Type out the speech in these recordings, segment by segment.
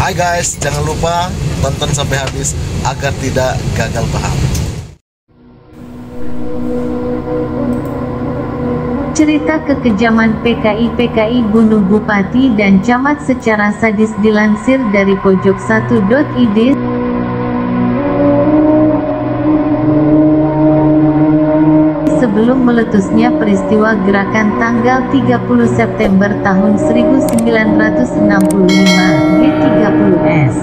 Hai guys, jangan lupa tonton sampai habis agar tidak gagal paham. Cerita kekejaman PKI bunuh bupati dan camat secara sadis dilansir dari pojok1.id. Sebelum meletusnya peristiwa gerakan tanggal 30 September tahun 1965, G30S.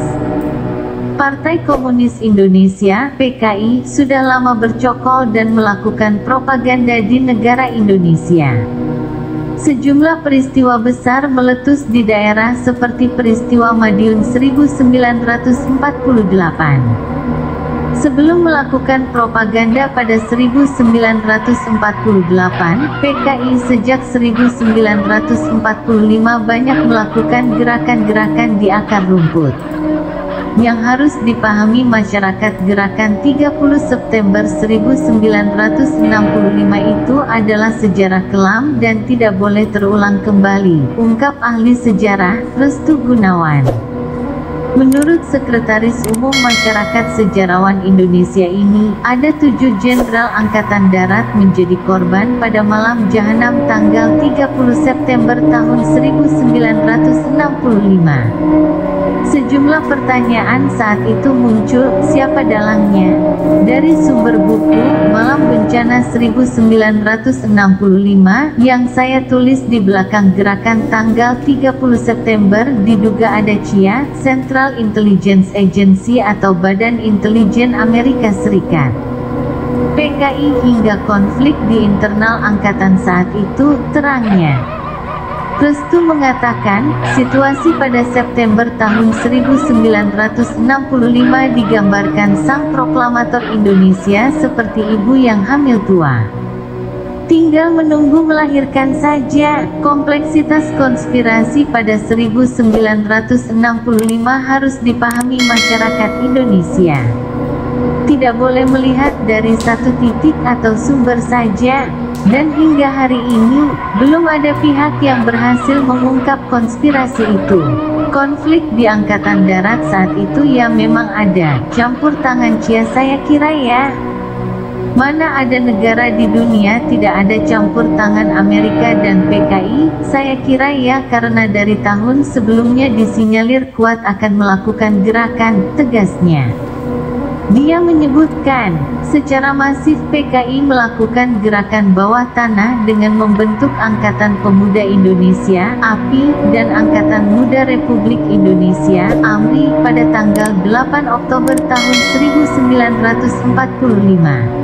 Partai Komunis Indonesia (PKI) sudah lama bercokol dan melakukan propaganda di negara Indonesia. Sejumlah peristiwa besar meletus di daerah seperti peristiwa Madiun 1948. Sebelum melakukan propaganda pada 1948, PKI sejak 1945 banyak melakukan gerakan-gerakan di akar rumput. Yang harus dipahami masyarakat, gerakan 30 September 1965 itu adalah sejarah kelam dan tidak boleh terulang kembali, ungkap ahli sejarah, Restu Gunawan. Menurut Sekretaris Umum Masyarakat Sejarawan Indonesia ini, ada 7 Jenderal Angkatan Darat menjadi korban pada malam jahanam tanggal 30 September tahun 1965. Sejumlah pertanyaan saat itu muncul, siapa dalangnya? Dari sumber buku, Malam Bencana 1965, yang saya tulis di belakang gerakan tanggal 30 September, diduga ada CIA, Central Intelligence Agency atau Badan Intelijen Amerika Serikat. PKI hingga konflik di internal angkatan saat itu, terangnya. Restu mengatakan, situasi pada September tahun 1965 digambarkan sang proklamator Indonesia seperti ibu yang hamil tua. Tinggal menunggu melahirkan saja. Kompleksitas konspirasi pada 1965 harus dipahami masyarakat Indonesia. Tidak boleh melihat dari satu titik atau sumber saja. Dan hingga hari ini, belum ada pihak yang berhasil mengungkap konspirasi itu. Konflik di Angkatan Darat saat itu ya memang ada campur tangan CIA, saya kira ya. Mana ada negara di dunia tidak ada campur tangan Amerika dan PKI, saya kira ya, karena dari tahun sebelumnya disinyalir kuat akan melakukan gerakan, tegasnya. Dia menyebutkan, secara masif PKI melakukan gerakan bawah tanah dengan membentuk Angkatan Pemuda Indonesia (API) dan Angkatan Muda Republik Indonesia (AMRI) pada tanggal 8 Oktober tahun 1945.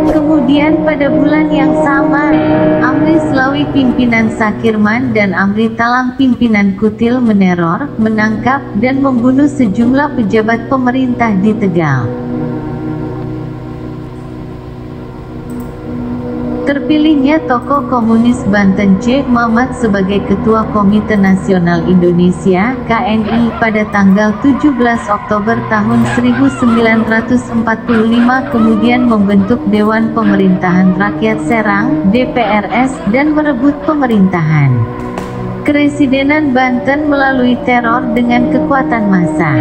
Kemudian pada bulan yang sama, AMRI Slawi pimpinan Sakirman dan AMRI Talang pimpinan Kutil meneror, menangkap, dan membunuh sejumlah pejabat pemerintah di Tegal. Terpilihnya tokoh komunis Banten C. Mamat sebagai Ketua Komite Nasional Indonesia (KNI) pada tanggal 17 Oktober tahun 1945 kemudian membentuk Dewan Pemerintahan Rakyat Serang (DPRS) dan merebut pemerintahan Keresidenan Banten melalui teror dengan kekuatan massa.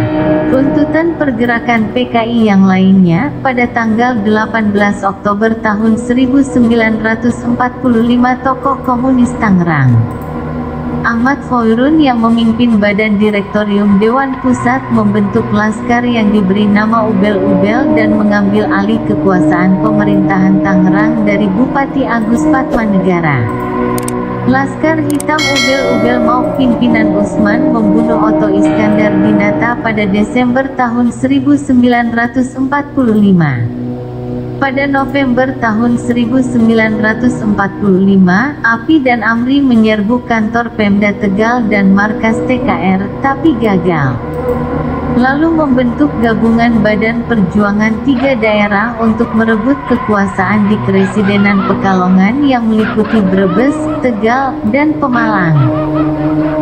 Runtutan pergerakan PKI yang lainnya, pada tanggal 18 Oktober tahun 1945 tokoh komunis Tangerang Ahmad Khairun yang memimpin Badan Direktorium Dewan Pusat membentuk laskar yang diberi nama Ubel-Ubel dan mengambil alih kekuasaan pemerintahan Tangerang dari Bupati Agus Patmanegara. Laskar Hitam Ubel-Ubel mau pimpinan Usman membunuh Otto Iskandar Dinata pada Desember tahun 1945. Pada November tahun 1945, API dan AMRI menyerbu kantor Pemda Tegal dan markas TKR, tapi gagal. Lalu membentuk gabungan Badan Perjuangan 3 daerah untuk merebut kekuasaan di Keresidenan Pekalongan yang meliputi Brebes, Tegal, dan Pemalang.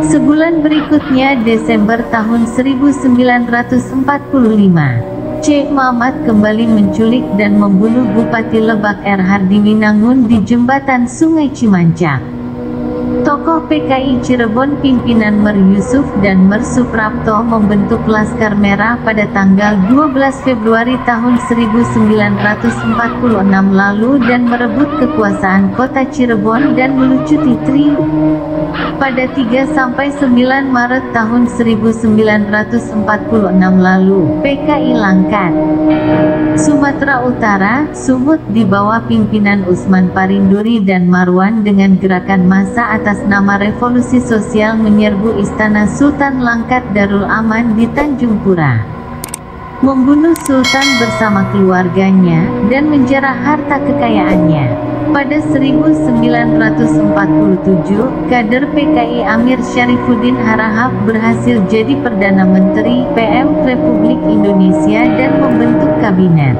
Sebulan berikutnya, Desember tahun 1945, C. Mamat kembali menculik dan membunuh Bupati Lebak R. Hardiwinangun di jembatan Sungai Cimancak. Tokoh PKI Cirebon pimpinan Mer Yusuf dan Mer Suprapto membentuk Laskar Merah pada tanggal 12 Februari tahun 1946 lalu dan merebut kekuasaan kota Cirebon dan melucuti Tri. Pada 3-9 Maret tahun 1946 lalu, PKI Langkat Sumatera Utara, Sumut di bawah pimpinan Usman Parinduri dan Marwan dengan gerakan massa atas nama Revolusi Sosial menyerbu Istana Sultan Langkat Darul Aman di Tanjung Pura, membunuh Sultan bersama keluarganya, dan menjarah harta kekayaannya. Pada 1947, kader PKI Amir Syarifuddin Harahap berhasil jadi Perdana Menteri PM Republik Indonesia dan membentuk kabinet.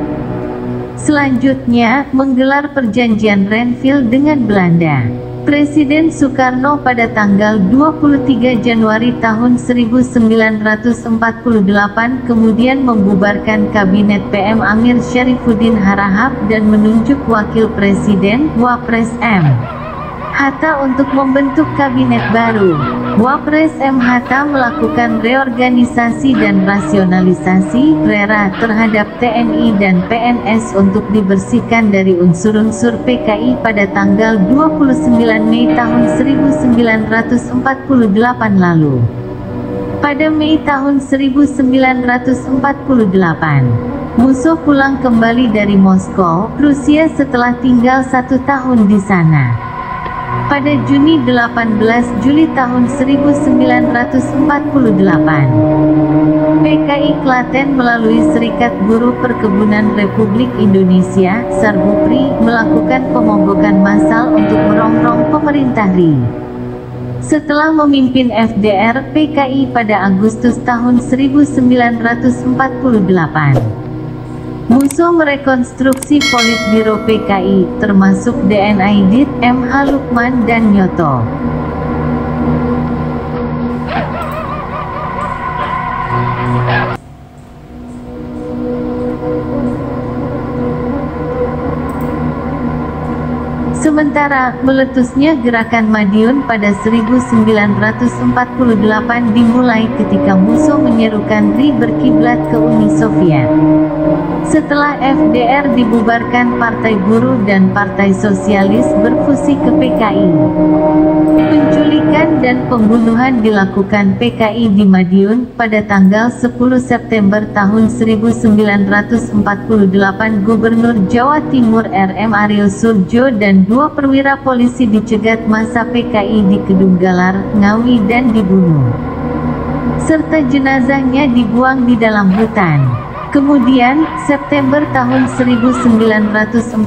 Selanjutnya, menggelar perjanjian Renville dengan Belanda. Presiden Soekarno pada tanggal 23 Januari tahun 1948 kemudian membubarkan Kabinet PM Amir Syarifuddin Harahap dan menunjuk Wakil Presiden, Wapres M. Hatta untuk membentuk kabinet baru. Wapres M. Hatta melakukan reorganisasi dan rasionalisasi (RERA) terhadap TNI dan PNS untuk dibersihkan dari unsur-unsur PKI pada tanggal 29 Mei tahun 1948 lalu. Pada Mei tahun 1948, Musso pulang kembali dari Moskow, Rusia setelah tinggal 1 tahun di sana. Pada Juni 18 Juli tahun 1948, PKI Klaten melalui Serikat Buruh Perkebunan Republik Indonesia, Sarbupri, melakukan pemogokan massal untuk merongrong pemerintah RI. Setelah memimpin FDR PKI pada Agustus tahun 1948, Musso merekonstruksi Politbiro PKI, termasuk DNIDIT, M.H. Lukman dan Nyoto. Sementara, meletusnya Gerakan Madiun pada 1948 dimulai ketika Musso menyerukan RI berkiblat ke Uni Soviet. Setelah FDR dibubarkan, Partai Buruh dan Partai Sosialis berfusi ke PKI. Penculikan dan pembunuhan dilakukan PKI di Madiun. Pada tanggal 10 September tahun 1948 Gubernur Jawa Timur R.M. Aryo Surjo dan 2 perwira polisi dicegat massa PKI di Kedunggalar, Ngawi dan dibunuh, serta jenazahnya dibuang di dalam hutan. Kemudian, September tahun 1948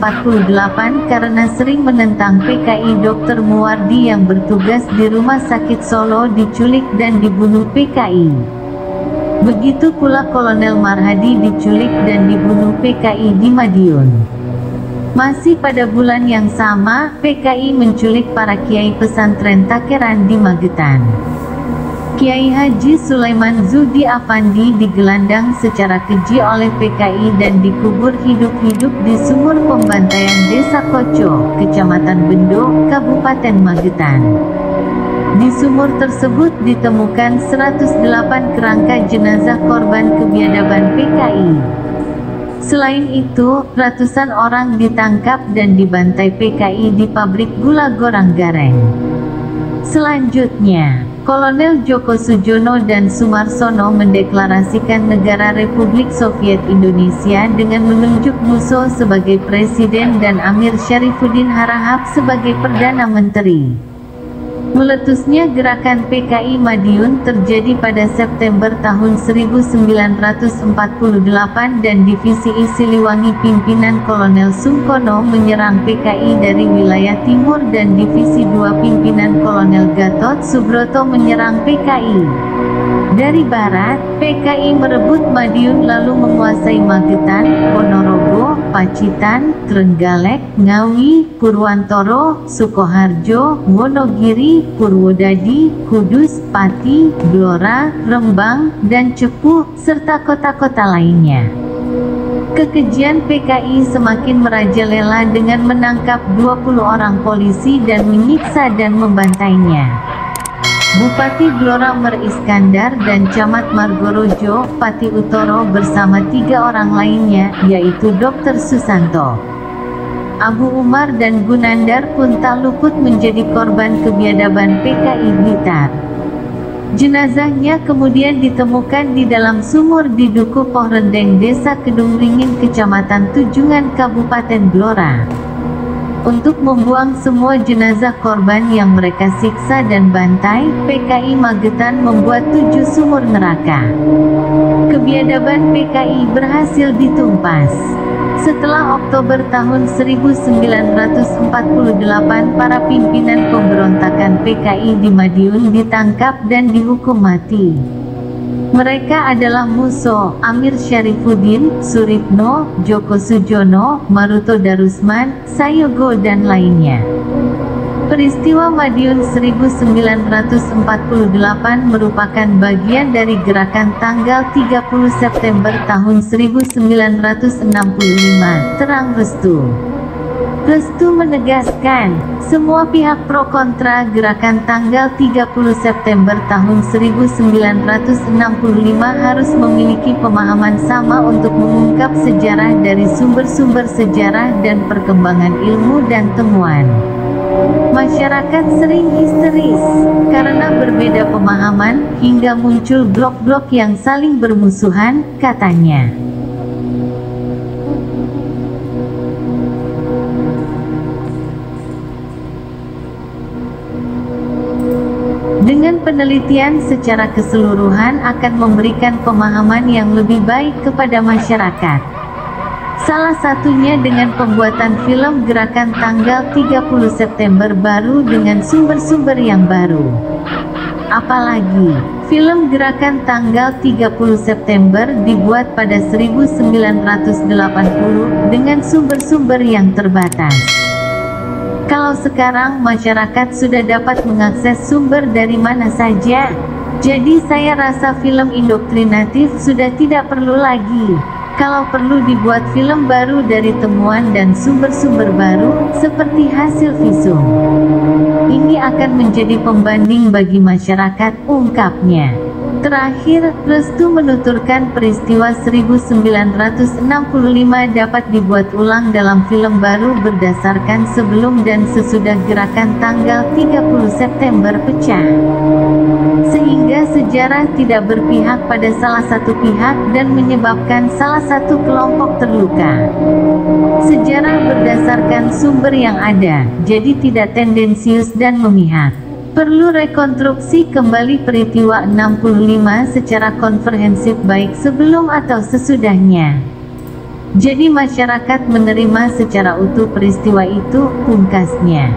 karena sering menentang PKI, Dr. Muwardi yang bertugas di Rumah Sakit Solo diculik dan dibunuh PKI. Begitu pula Kolonel Marhadi diculik dan dibunuh PKI di Madiun. Masih pada bulan yang sama, PKI menculik para kiai pesantren Takeran di Magetan. Kiai Haji Sulaiman Zudi Afandi digelandang secara keji oleh PKI dan dikubur hidup-hidup di sumur pembantaian Desa Koco, Kecamatan Bendo, Kabupaten Magetan. Di sumur tersebut ditemukan 108 kerangka jenazah korban kebiadaban PKI. Selain itu, ratusan orang ditangkap dan dibantai PKI di pabrik gula Gorang-Gareng. Selanjutnya, Kolonel Joko Sujono dan Sumarsono mendeklarasikan negara Republik Soviet Indonesia dengan menunjuk Musso sebagai presiden dan Amir Syarifuddin Harahap sebagai Perdana Menteri. Meletusnya gerakan PKI Madiun terjadi pada September tahun 1948 dan Divisi I Siliwangi pimpinan Kolonel Sungkono menyerang PKI dari wilayah timur dan Divisi II pimpinan Kolonel Gatot Subroto menyerang PKI dari barat. PKI merebut Madiun lalu menguasai Magetan, Ponorogo, Pacitan, Trenggalek, Ngawi, Purwantoro, Sukoharjo, Wonogiri, Purwodadi, Kudus, Pati, Blora, Rembang, dan Cepu, serta kota-kota lainnya. Kekejian PKI semakin merajalela dengan menangkap 20 orang polisi dan menyiksa dan membantainya. Bupati Blora Mer Iskandar dan Camat Margorojo, Pati Utoro bersama 3 orang lainnya, yaitu Dr. Susanto, Abu Umar dan Gunandar pun tak luput menjadi korban kebiadaban PKI Blitar. Jenazahnya kemudian ditemukan di dalam sumur di Duku Pohrendeng, Desa Kedung Ringin, Kecamatan Tujungan, Kabupaten Blora. Untuk membuang semua jenazah korban yang mereka siksa dan bantai, PKI Magetan membuat 7 sumur neraka. Kebiadaban PKI berhasil ditumpas. Setelah Oktober tahun 1948, para pimpinan pemberontakan PKI di Madiun ditangkap dan dihukum mati. Mereka adalah Muso, Amir Syarifuddin, Suripno, Joko Sujono, Maruto Darusman, Sayogo dan lainnya. Peristiwa Madiun 1948 merupakan bagian dari gerakan tanggal 30 September tahun 1965, terang Restu. Restu menegaskan, semua pihak pro kontra gerakan tanggal 30 September tahun 1965 harus memiliki pemahaman sama untuk mengungkap sejarah dari sumber-sumber sejarah dan perkembangan ilmu dan temuan. Masyarakat sering histeris karena berbeda pemahaman, hingga muncul blok-blok yang saling bermusuhan, katanya. Dengan penelitian secara keseluruhan akan memberikan pemahaman yang lebih baik kepada masyarakat. Salah satunya dengan pembuatan film gerakan tanggal 30 September baru dengan sumber-sumber yang baru. Apalagi, film gerakan tanggal 30 September dibuat pada 1980 dengan sumber-sumber yang terbatas. Kalau sekarang masyarakat sudah dapat mengakses sumber dari mana saja, jadi saya rasa film indoktrinatif sudah tidak perlu lagi. Kalau perlu dibuat film baru dari temuan dan sumber-sumber baru, seperti hasil visum. Ini akan menjadi pembanding bagi masyarakat, ungkapnya. Terakhir, Restu menuturkan peristiwa 1965 dapat dibuat ulang dalam film baru berdasarkan sebelum dan sesudah gerakan tanggal 30 September pecah. Sehingga sejarah tidak berpihak pada salah satu pihak dan menyebabkan salah satu kelompok terluka. Sejarah berdasarkan sumber yang ada, jadi tidak tendensius dan memihak. Perlu rekonstruksi kembali peristiwa 65 secara komprehensif baik sebelum atau sesudahnya. Jadi masyarakat menerima secara utuh peristiwa itu, pungkasnya.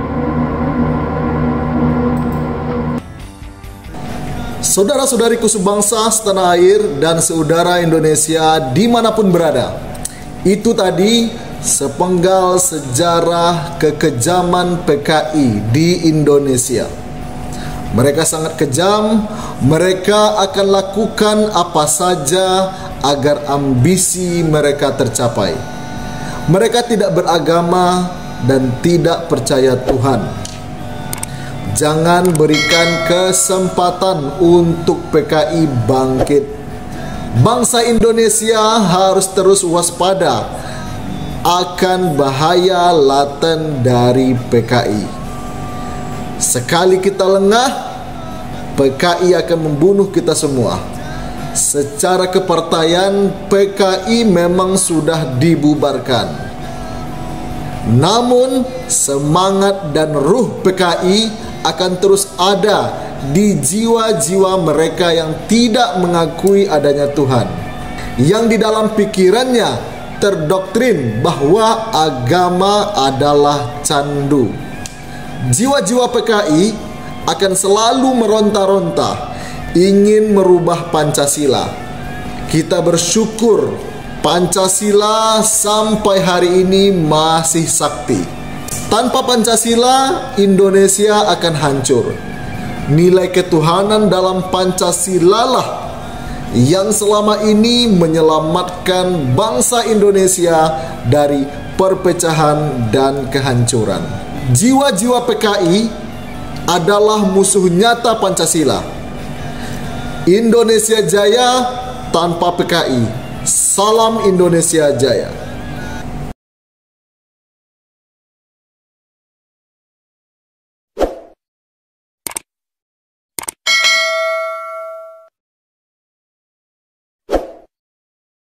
Saudara-saudariku sebangsa, setanah air, dan saudara Indonesia dimanapun berada, itu tadi sepenggal sejarah kekejaman PKI di Indonesia. Mereka sangat kejam, mereka akan lakukan apa saja agar ambisi mereka tercapai. Mereka tidak beragama dan tidak percaya Tuhan. Jangan berikan kesempatan untuk PKI bangkit. Bangsa Indonesia harus terus waspada akan bahaya laten dari PKI. Sekali kita lengah, PKI akan membunuh kita semua. Secara kepartaian, PKI memang sudah dibubarkan. Namun, semangat dan ruh PKI akan terus ada di jiwa-jiwa mereka yang tidak mengakui adanya Tuhan, yang di dalam pikirannya terdoktrin bahwa agama adalah candu. Jiwa-jiwa PKI akan selalu meronta-ronta ingin merubah Pancasila. Kita bersyukur Pancasila sampai hari ini masih sakti. Tanpa Pancasila, Indonesia akan hancur. Nilai ketuhanan dalam Pancasila lah yang selama ini menyelamatkan bangsa Indonesia dari perpecahan dan kehancuran. Jiwa-jiwa PKI adalah musuh nyata Pancasila. Indonesia Jaya tanpa PKI. Salam Indonesia Jaya.